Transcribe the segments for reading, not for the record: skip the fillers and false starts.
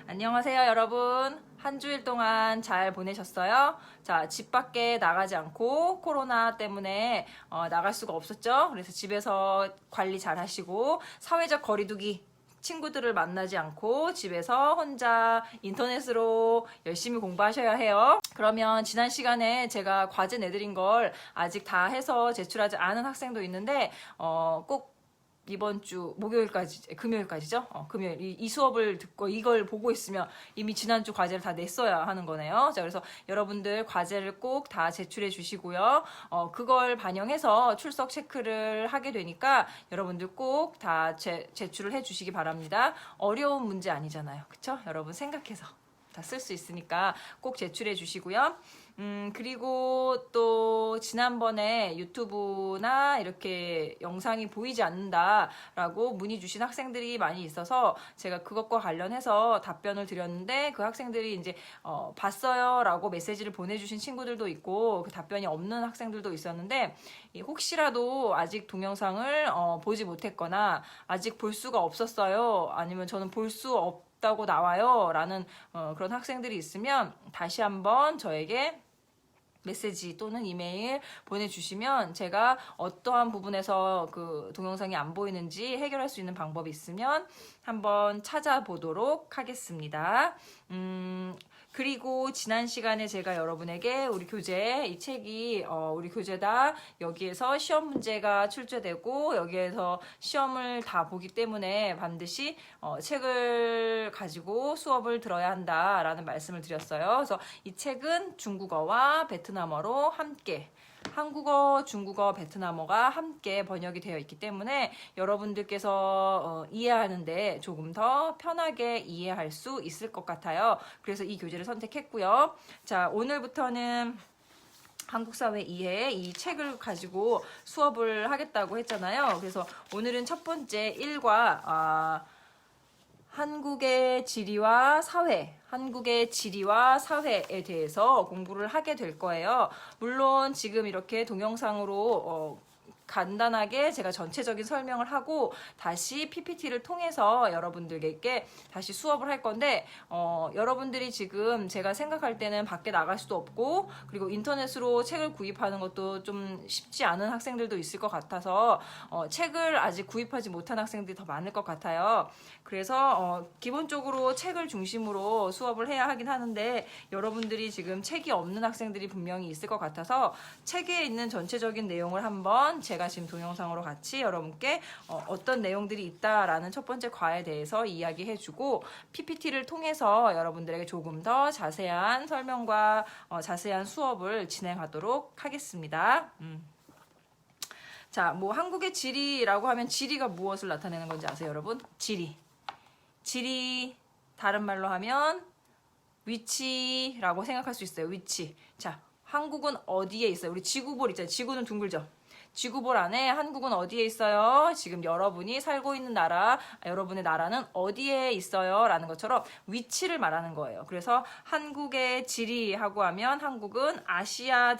안녕하세요, 여러분. 한 주일 동안 잘 보내셨어요? 자, 집 밖에 나가지 않고 코로나 때문에 나갈 수가 없었죠. 그래서 집에서 관리 잘 하시고 사회적 거리두기 친구들을 만나지 않고 집에서 혼자 인터넷으로 열심히 공부하셔야 해요. 그러면 지난 시간에 제가 과제 내드린 걸 아직 다 해서 제출하지 않은 학생도 있는데 꼭 이번 주 목요일까지, 금요일까지죠? 금요일 이 수업을 듣고 이걸 보고 있으면 이미 지난주 과제를 다 냈어야 하는 거네요. 자, 그래서 여러분들 과제를 꼭 다 제출해 주시고요. 그걸 반영해서 출석 체크를 하게 되니까 여러분들 꼭 다 제출을 해 주시기 바랍니다. 어려운 문제 아니잖아요. 그쵸? 여러분 생각해서 다 쓸 수 있으니까 꼭 제출해 주시고요. 그리고 또 지난번에 유튜브나 이렇게 영상이 보이지 않는다라고 문의 주신 학생들이 많이 있어서 제가 그것과 관련해서 답변을 드렸는데 그 학생들이 이제 봤어요라고 메시지를 보내주신 친구들도 있고 그 답변이 없는 학생들도 있었는데 혹시라도 아직 동영상을 보지 못했거나 아직 볼 수가 없었어요. 아니면 저는 볼 수 없다고 나와요 라는 그런 학생들이 있으면 다시 한번 저에게 메시지 또는 이메일 보내주시면 제가 어떠한 부분에서 그 동영상이 안 보이는지 해결할 수 있는 방법이 있으면 한번 찾아보도록 하겠습니다. 그리고 지난 시간에 제가 여러분에게 우리 교재 이 책이 우리 교재다 여기에서 시험 문제가 출제되고 여기에서 시험을 다 보기 때문에 반드시 책을 가지고 수업을 들어야 한다라는 말씀을 드렸어요. 그래서 이 책은 중국어와 베트남어로 함께 한국어, 중국어, 베트남어가 함께 번역이 되어 있기 때문에 여러분들께서 이해하는데 조금 더 편하게 이해할 수 있을 것 같아요. 그래서 이 교재를 선택했고요. 자, 오늘부터는 한국사회 이해 이 책을 가지고 수업을 하겠다고 했잖아요. 그래서 오늘은 첫 번째 1과 한국의 지리와 사회에 대해서 공부를 하게 될 거예요. 물론 지금 이렇게 동영상으로 간단하게 제가 전체적인 설명을 하고 다시 PPT를 통해서 여러분들께 다시 수업을 할 건데 여러분들이 지금 제가 생각할 때는 밖에 나갈 수도 없고 그리고 인터넷으로 책을 구입하는 것도 좀 쉽지 않은 학생들도 있을 것 같아서 책을 아직 구입하지 못한 학생들이 더 많을 것 같아요. 그래서 기본적으로 책을 중심으로 수업을 해야 하긴 하는데 여러분들이 지금 책이 없는 학생들이 분명히 있을 것 같아서 책에 있는 전체적인 내용을 한번 제가 지금 동영상으로 같이 여러분께 어떤 내용들이 있다라는 첫 번째 과에 대해서 이야기해주고 PPT를 통해서 여러분들에게 조금 더 자세한 설명과 자세한 수업을 진행하도록 하겠습니다. 자, 뭐 한국의 지리라고 하면 지리가 무엇을 나타내는 건지 아세요, 여러분? 지리 다른 말로 하면 위치라고 생각할 수 있어요. 위치. 자, 한국은 어디에 있어요? 우리 지구볼 있잖아요. 지구는 둥글죠. 지구볼 안에 한국은 어디에 있어요? 지금 여러분이 살고 있는 나라, 여러분의 나라는 어디에 있어요? 라는 것처럼 위치를 말하는 거예요. 그래서 한국의 지리하고 하면 한국은 아시아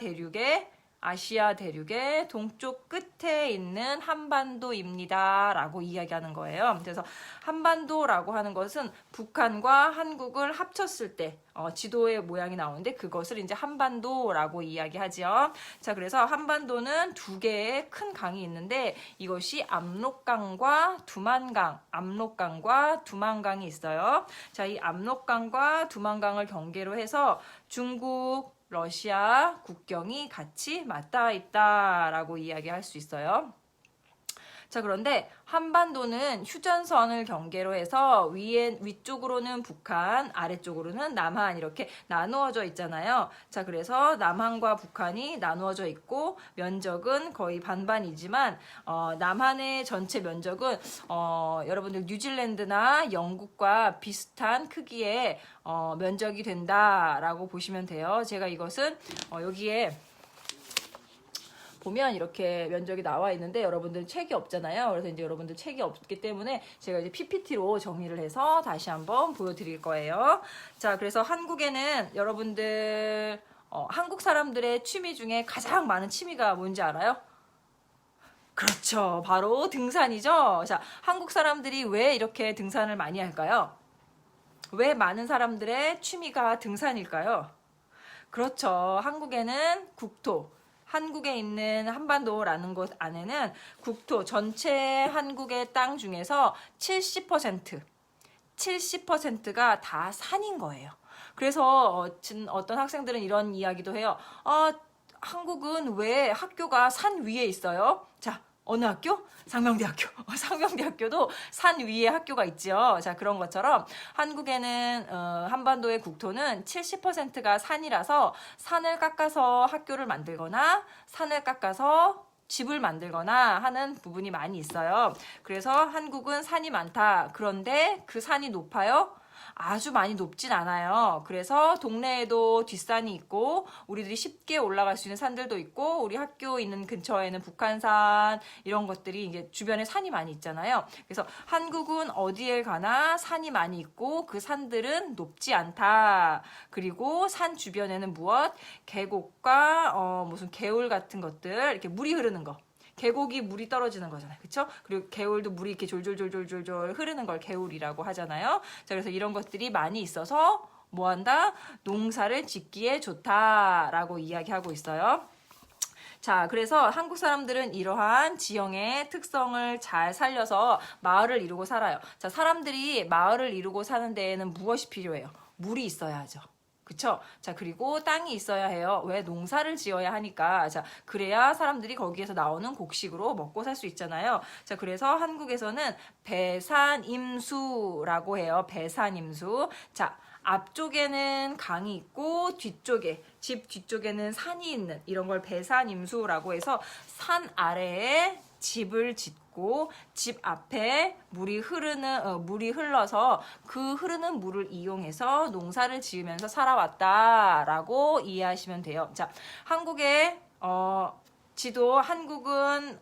대륙의 동쪽 끝에 있는 한반도입니다. 라고 이야기하는 거예요. 그래서 한반도라고 하는 것은 북한과 한국을 합쳤을 때 지도의 모양이 나오는데 그것을 이제 한반도라고 이야기하죠. 자, 그래서 한반도는 두 개의 큰 강이 있는데 이것이 압록강과 두만강이 있어요. 자, 이 압록강과 두만강을 경계로 해서 중국, 러시아 국경이 같이 맞닿아 있다라고 이야기할 수 있어요. 자, 그런데 한반도는 휴전선을 경계로 해서 위쪽으로는 북한, 아래쪽으로는 남한 이렇게 나누어져 있잖아요. 자, 그래서 남한과 북한이 나누어져 있고 면적은 거의 반반이지만 남한의 전체 면적은 여러분들 뉴질랜드나 영국과 비슷한 크기의 면적이 된다라고 보시면 돼요. 제가 이것은 여기에 보면 이렇게 면적이 나와 있는데 여러분들 책이 없잖아요. 그래서 이제 여러분들 책이 없기 때문에 제가 이제 PPT로 정리를 해서 다시 한번 보여드릴 거예요. 자, 그래서 한국에는 여러분들 한국 사람들의 취미 중에 가장 많은 취미가 뭔지 알아요? 그렇죠. 바로 등산이죠. 자, 한국 사람들이 왜 이렇게 등산을 많이 할까요? 왜 많은 사람들의 취미가 등산일까요? 그렇죠. 한국에는 국토, 한국에 있는 한반도라는 곳 안에는 국토, 전체 한국의 땅 중에서 70%가 다 산인 거예요. 그래서 어떤 학생들은 이런 이야기도 해요. 한국은 왜 학교가 산 위에 있어요? 자, 어느 학교? 상명대학교. 상명대학교도 산 위에 학교가 있죠. 자, 그런 것처럼 한국에는 한반도의 국토는 70%가 산이라서 산을 깎아서 학교를 만들거나 산을 깎아서 집을 만들거나 하는 부분이 많이 있어요. 그래서 한국은 산이 많다. 그런데 그 산이 높아요? 아주 많이 높진 않아요. 그래서 동네에도 뒷산이 있고 우리들이 쉽게 올라갈 수 있는 산들도 있고 우리 학교 있는 근처에는 북한산 이런 것들이 이제 주변에 산이 많이 있잖아요. 그래서 한국은 어디에 가나 산이 많이 있고 그 산들은 높지 않다. 그리고 산 주변에는 무엇? 계곡과 무슨 개울 같은 것들 이렇게 물이 흐르는 거. 계곡이 물이 떨어지는 거잖아요. 그렇죠? 그리고 개울도 물이 이렇게 졸졸졸졸졸 흐르는 걸 개울이라고 하잖아요. 자, 그래서 이런 것들이 많이 있어서 뭐 한다? 농사를 짓기에 좋다라고 이야기하고 있어요. 자, 그래서 한국 사람들은 이러한 지형의 특성을 잘 살려서 마을을 이루고 살아요. 자, 사람들이 마을을 이루고 사는 데에는 무엇이 필요해요? 물이 있어야 하죠. 그쵸? 자, 그리고 땅이 있어야 해요. 왜? 농사를 지어야 하니까. 자, 그래야 사람들이 거기에서 나오는 곡식으로 먹고 살 수 있잖아요. 자, 그래서 한국에서는 배산임수라고 해요. 배산임수. 자, 앞쪽에는 강이 있고 집 뒤쪽에는 산이 있는 이런 걸 배산임수라고 해서 산 아래에 집을 짓고 집 앞에 물이 흘러서 그 흐르는 물을 이용해서 농사를 지으면서 살아왔다라고 이해하시면 돼요. 자, 한국의 지도 한국은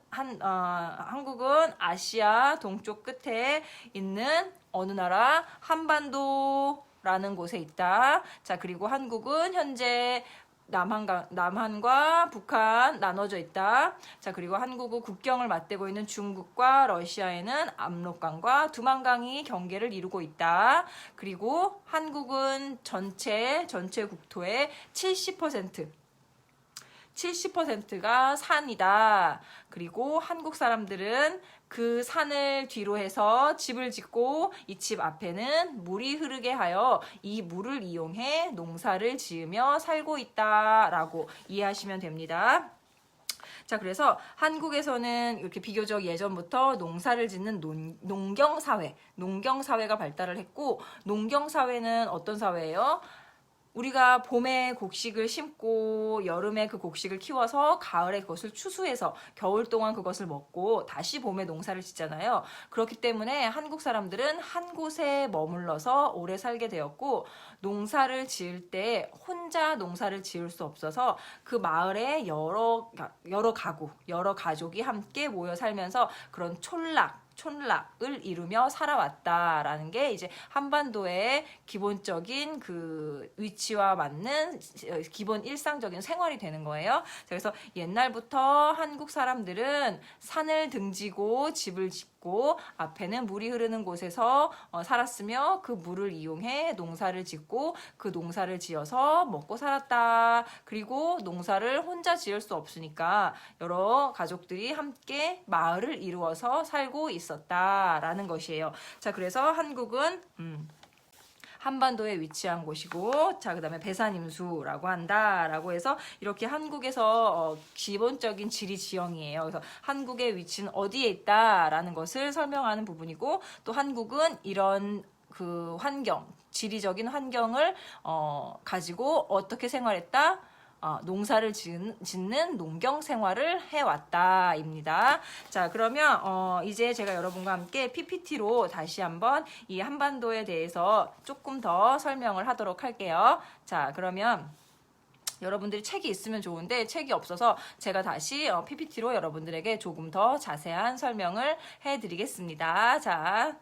아시아 동쪽 끝에 있는 어느 나라? 한반도라는 곳에 있다. 자, 그리고 한국은 현재 남한과 북한 나눠져 있다. 자, 그리고 한국은 국경을 맞대고 있는 중국과 러시아에는 압록강과 두만강이 경계를 이루고 있다. 그리고 한국은 전체 국토의 70%가 산이다. 그리고 한국 사람들은 그 산을 뒤로 해서 집을 짓고 이 집 앞에는 물이 흐르게 하여 이 물을 이용해 농사를 지으며 살고 있다라고 이해하시면 됩니다. 자, 그래서 한국에서는 이렇게 비교적 예전부터 농사를 짓는 농경사회가 발달을 했고, 농경사회는 어떤 사회예요? 우리가 봄에 곡식을 심고 여름에 그 곡식을 키워서 가을에 그것을 추수해서 겨울 동안 그것을 먹고 다시 봄에 농사를 짓잖아요. 그렇기 때문에 한국 사람들은 한 곳에 머물러서 오래 살게 되었고 농사를 지을 때 혼자 농사를 지을 수 없어서 그 마을에 여러 가족이 함께 모여 살면서 그런 촌락을 이루며 살아왔다라는 게 이제 한반도의 기본적인 그 위치와 맞는 기본 일상적인 생활이 되는 거예요. 그래서 옛날부터 한국 사람들은 산을 등지고 집을 짓고 앞에는 물이 흐르는 곳에서 살았으며 그 물을 이용해 농사를 짓고 그 농사를 지어서 먹고 살았다. 그리고 농사를 혼자 지을 수 없으니까 여러 가족들이 함께 마을을 이루어서 살고 있었다라는 것이에요. 자, 그래서 한국은 한반도에 위치한 곳이고, 자, 그 다음에 배산임수라고 한다라고 해서 이렇게 한국에서 기본적인 지리 지형이에요. 그래서 한국의 위치는 어디에 있다라는 것을 설명하는 부분이고, 또 한국은 이런 그 지리적인 환경을 가지고 어떻게 생활했다? 농사를 짓는 농경 생활을 해왔다입니다. 자, 그러면 이제 제가 여러분과 함께 PPT로 다시 한번 이 한반도에 대해서 조금 더 설명을 하도록 할게요. 자, 그러면 여러분들이 책이 있으면 좋은데 책이 없어서 제가 다시 PPT로 여러분들에게 조금 더 자세한 설명을 해드리겠습니다. 자.